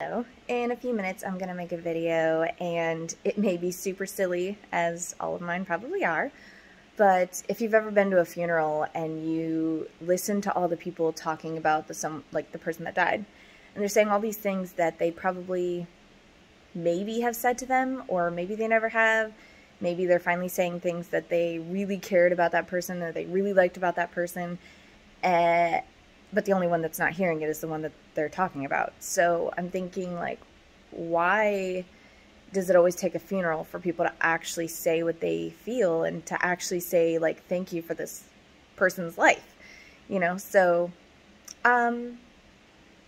So, in a few minutes I'm going to make a video, and it may be super silly, as all of mine probably are, but if you've ever been to a funeral and you listen to all the people talking about the person that died, and they're saying all these things that they probably maybe have said to them, or maybe they never have, maybe they're finally saying things that they really cared about that person or they really liked about that person, but the only one that's not hearing it is the one that they're talking about. So I'm thinking, like, why does it always take a funeral for people to actually say what they feel and to actually say, like, thank you for this person's life, you know? So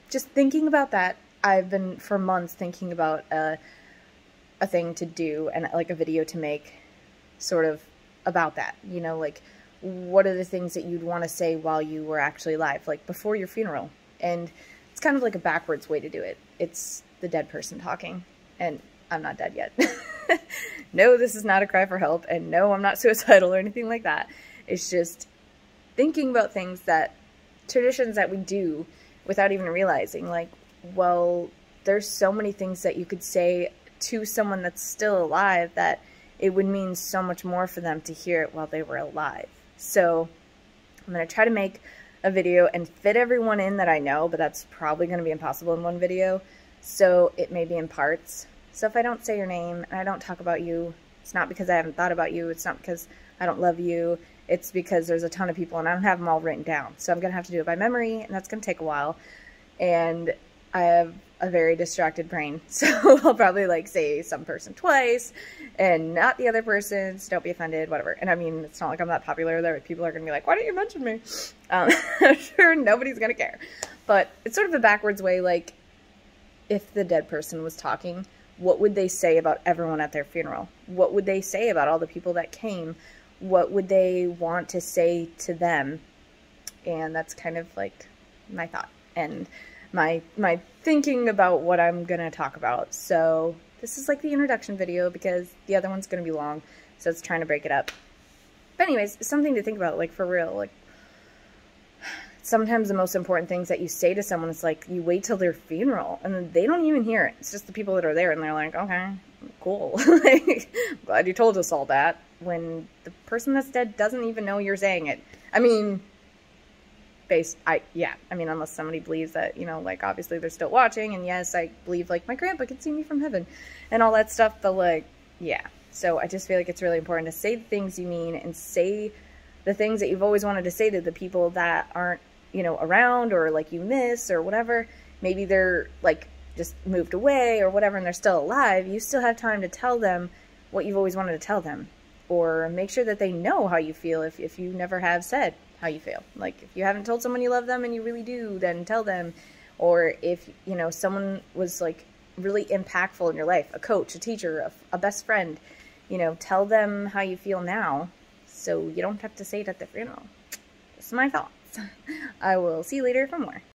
just thinking about that, I've been for months thinking about a thing to do and like a video to make sort of about that, you know, like, what are the things that you'd want to say while you were actually alive, like before your funeral? And it's kind of like a backwards way to do it. It's the dead person talking, and I'm not dead yet. No, this is not a cry for help, and no, I'm not suicidal or anything like that. It's just thinking about things traditions that we do without even realizing, like, well, there's so many things that you could say to someone that's still alive that it would mean so much more for them to hear it while they were alive. So I'm going to try to make a video and fit everyone in that I know, but that's probably going to be impossible in one video. So it may be in parts. So if I don't say your name and I don't talk about you, it's not because I haven't thought about you. It's not because I don't love you. It's because there's a ton of people and I don't have them all written down. So I'm going to have to do it by memory, and that's going to take a while. And I have a very distracted brain, so I'll probably like say some person twice and not the other person, so don't be offended, whatever. And I mean, it's not like I'm that popular that people are gonna be like, why didn't you mention me? I'm sure nobody's gonna care, but it's sort of a backwards way. Like, if the dead person was talking, what would they say about everyone at their funeral? What would they say about all the people that came? What would they want to say to them? And that's kind of like my thought and my thinking about what I'm gonna talk about. So this is like the introduction video because the other one's gonna be long, so it's trying to break it up. But anyways, something to think about, like, for real. Like, sometimes the most important things that you say to someone is like, you wait till their funeral and they don't even hear it. It's just the people that are there and they're like, okay, cool. Like, glad you told us all that, when the person that's dead doesn't even know you're saying it. I mean, I mean, unless somebody believes that, you know, like, obviously they're still watching, and yes, I believe, like, my grandpa could see me from heaven and all that stuff, but, like, yeah. So I just feel like it's really important to say the things you mean and say the things that you've always wanted to say to the people that aren't, you know, around, or like you miss or whatever. Maybe they're like just moved away or whatever and they're still alive. You still have time to tell them what you've always wanted to tell them, or make sure that they know how you feel if you never have said how you feel. Like, if you haven't told someone you love them and you really do, then tell them. Or if, you know, someone was like really impactful in your life, a coach, a teacher, a best friend, you know, tell them how you feel now so you don't have to say it at the funeral. This is my thoughts. I will see you later for more.